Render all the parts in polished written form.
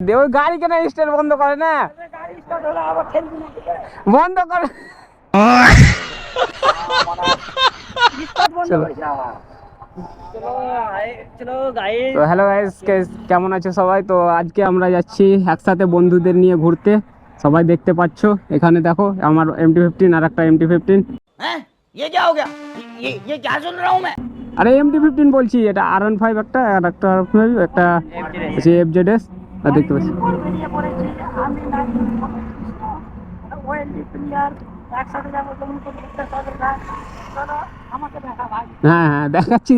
দিয়ে ওই গাড়ি কেন স্টার্ট বন্ধ করে না, বন্ধ করে। তো হ্যালো গাইস, কেমন আছো সবাই? তো আজকে আমরা যাচ্ছি একসাথে বন্ধুদের নিয়ে ঘুরতে। সবাই দেখতে পাচ্ছ এখানে, দেখো আমার MT-15 আর একটা MT-15। हैं? ये क्या हो गया? ये क्या सुन रहा हूँ मैं? আরে MT-15 বলছি, এটা R15 একটা, আর একটা R15 একটা হচ্ছে FZS। আর দেখতে পাচ্ছি হ্যাঁ হ্যাঁ দেখাচ্ছি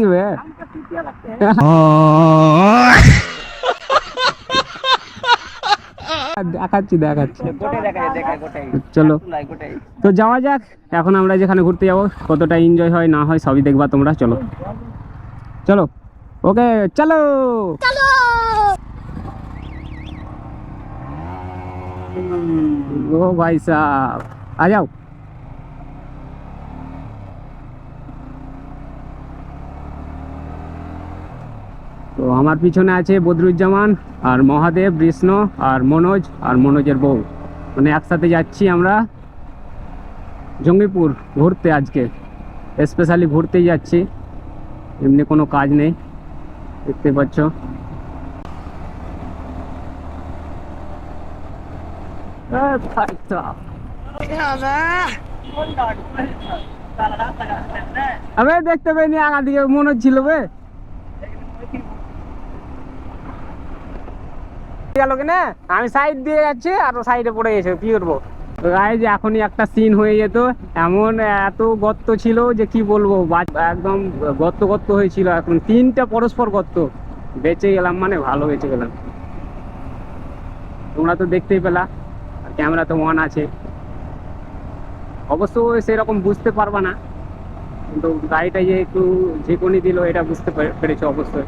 দেখাচ্ছি দেখাচ্ছি চলো তো যাওয়া যাক। এখন আমরা যেখানে ঘুরতে যাবো কতটা এনজয় হয় না হয় সবই দেখবা তোমরা। চলো চলো, ওকে চলো চলো। ও ভাই সাহব आ जाओ। তো আমার পিছনে আছে বদরুজ্জামান আর মহাদেব, কৃষ্ণ আর মনোজ আর মনোজের বউ, মানে একসাথে যাচ্ছি আমরা জঙ্গিপুর ঘুরতে। আজকে স্পেশালি ঘুরতেই যাচ্ছি, এমনি কোনো কাজ নেই, দেখতে পাচ্ছ। আবে দেখতে পাইনি, আগা দিকে মনোজ ছিল বে, গেল কিনা আমি সাইড দিয়ে যাচ্ছি আর সাইডে পড়ে গেছে, কি করবো। যে এখনই একটা সিন হয়ে যেত, এমন এত গর্ত ছিল যে কি বলবো, একদম গর্ত গর্ত হয়েছিল। এখন 3টা পরস্পর গর্ত, বেঁচে গেলাম, মানে ভালো বেঁচে গেলাম। তোমরা তো দেখতেই পেলা, আর ক্যামেরা তো অন আছে। অবশ্য সেরকম বুঝতে পারবা না, কিন্তু গাড়িটা যে একটু ঝেঁকুনি দিল এটা বুঝতে পেরেছো অবশ্যই।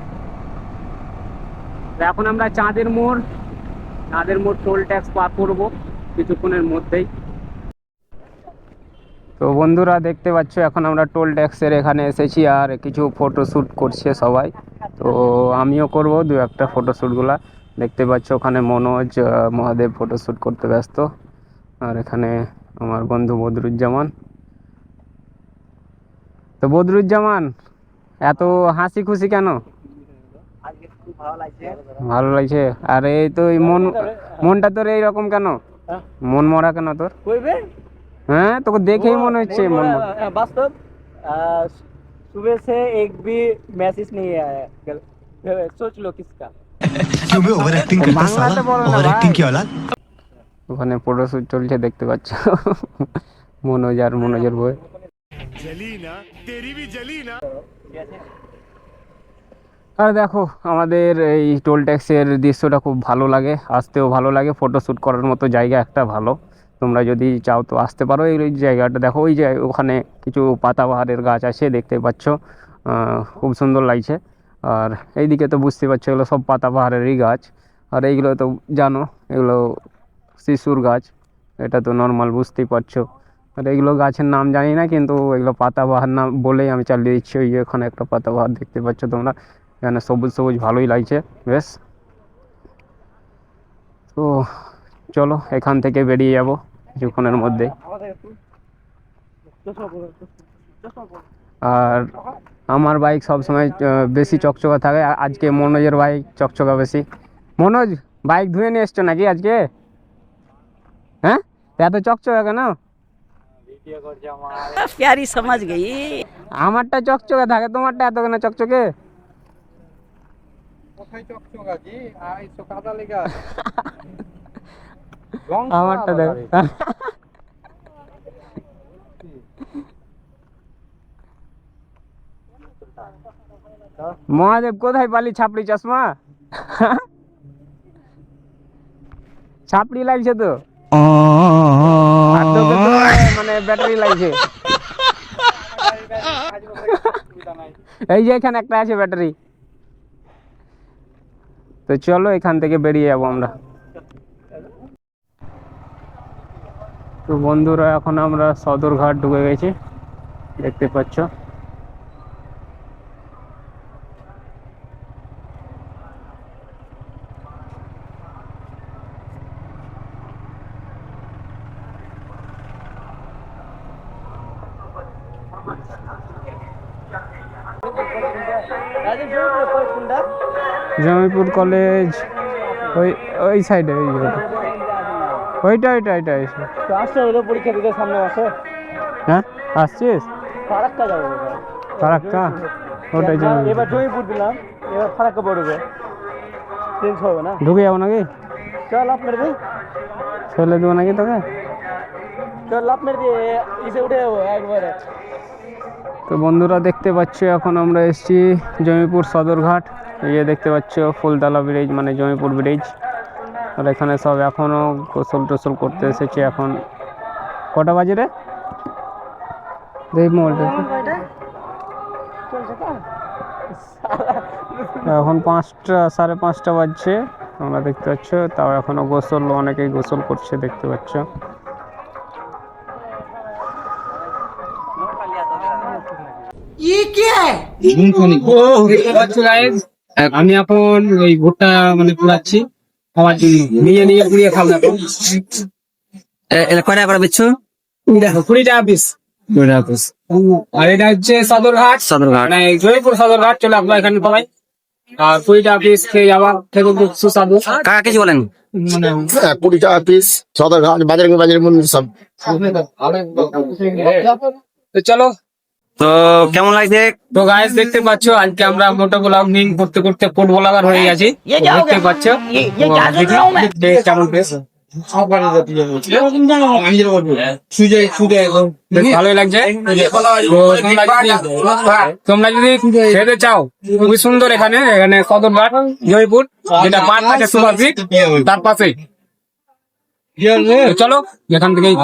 এখন আমরা চাঁদের মোড় টোল ট্যাক্স পার করবো কিছুক্ষণের মধ্যেই। তো বন্ধুরা দেখতে পাচ্ছ এখন আমরা টোল ট্যাক্সের এখানে এসেছি, আর কিছু ফটোশ্যুট করছে সবাই। তো আমিও করব 2-1টা ফটোশ্যুটগুলা। দেখতে পাচ্ছ ওখানে মনোজ মহাদেব ফটোশ্যুট করতে ব্যস্ত, আর এখানে আমার বন্ধু বদরুজ্জামান। তো বদরুজ্জামান, এত হাসি খুশি কেন? ভালো লাগছে। আর এই তো মনটা তোর এইরকম কেন, মন মরা কেন তোর? হ্যাঁ তোকে দেখেই মনে হচ্ছে মন মরা। वास्तव सुबह से एक भी मैसेज नहीं आया, सोच लो किसका। क्यों बे ओवर एक्टिंग करता साला, ओवर एक्टिंग की औलाद। ওখানে ফটোশুট চলছে দেখতে পাচ্ছ, মনোজ আর মনোজের বই। আর দেখো আমাদের এই টোল ট্যাক্সের দৃশ্যটা খুব ভালো লাগে, আসতেও ভালো লাগে, ফটোশ্যুট করার মতো জায়গা একটা ভালো। তোমরা যদি চাও তো আসতে পারো। এই জায়গাটা দেখো, ওই যে ওখানে কিছু পাতাবাহারের গাছ আছে দেখতে পাচ্ছ, খুব সুন্দর লাগছে। আর এইদিকে তো বুঝতে পারছো এগুলো সব পাতাবাহারেরই গাছ। আর এইগুলো তো জানো এগুলো শিশুর গাছ, এটা তো নর্মাল বুঝতেই পারছো। আর এইগুলো গাছের নাম জানি না, কিন্তু এগুলো পাতাবাহার নাম বলেই আমি চালিয়ে দিচ্ছি। ওই যে এখানে একটা পাতাবাহার দেখতে পাচ্ছ তোমরা, এখানে সবুজ সবুজ ভালোই লাগছে বেশ। তো চলো এখান থেকে বেরিয়ে যাব কিছুক্ষণের মধ্যে। আর আমার বাইক সবসময় বেশি চকচকা থাকে, আজকে মনোজের বাইক চকচকা বেশি। মনোজ বাইক ধুয়ে নিয়ে এসছো নাকি আজকে? হ্যাঁ এত চকচকা কেন? प्यारी समझ गई। আমারটা চকচকে থাকে, তোমারটা এত কেন চকচকে? আমারটা দেখ। মহাদেব কোথায় পালি ছাপড়ি চশমা? ছাপড়ি লাগছে তো, আর তোকে তো মানে ব্যাটারি লাগছে। এই যে এখানে একটা আছে ব্যাটারি। তো চলো এখান থেকে বেরিয়ে যাবো আমরা। তো বন্ধুরা এখন আমরা সদরঘাট ঢুকে গেছি, দেখতে পাচ্ছ। রাজীব জয়পুরে কলেজ কোনটা? জমিপুর কলেজ ওই ওই সাইডে ওইটা তো আসতে হবে তো পরীক্ষা দিতে সামনে মাসে। হ্যাঁ আসছিস ফারাক্কা যাবো এবার। ফারাক্কা ওটাই জমি এবার জয়পুর দিলাম, এবার ফারাক্কা পড়বে, চেঞ্জ হবে না। ঢুকে যাবো নাকি চল লাভ মেরে দিই, ফেলে দেবো নাকি তোকে চল লাভ মেরে দিয়ে ইসে উঠে যাবো একবারে। তো বন্ধুরা দেখতে পাচ্ছ এখন আমরা এসেছি জমিপুর সদরঘাট। এই যে দেখতে পাচ্ছ ফুলতলা ব্রিজ মানে জমিপুর ব্রিজ। আর এখানে সব এখনও গোসল টোসল করতে এসেছে। এখন কটা বাজে রে দেখ মোবাইলটা এখন 5টা 5:30 বাজছে তোমরা দেখতে পাচ্ছ। তাও এখনো গোসল অনেকেই গোসল করছে দেখতে পাচ্ছ। আমি এখন ওই ভুট্টা মানে পুড়াচ্ছি খাওয়ার জন্য, নিয়ে নিয়ে পুড়িয়ে খাবো এখন। কয়টা করে বেচছো? দেখো 20 টাকা পিস। আর এটা হচ্ছে সদরঘাট মানে জয়পুর সদরঘাট চলে আসবো এখানে সবাই। আর 20 টাকা পিস খেয়ে যাওয়ার থেকে খুব সুস্বাদু। কাকা কিছু বলেন? 20 টাকা পিস সদরঘাট বাজারের মন্দির সব। তো চলো। তো কেমন লাগছে? তো গাইস দেখতে পাচ্ছ আজকে আমরা মোটো ব্লগিং করতে করতে ফুড ব্লগার হয়ে গেছি। দেখতে পাচ্ছ কেমন বেশ ভালোই লাগছে। তোমরা যদি খেতে চাও খুবই সুন্দর এখানে সদরঘাট জয়পুর যেটা পার্ক আছে সুভাষিক তার পাশে। চলো এখান থেকেই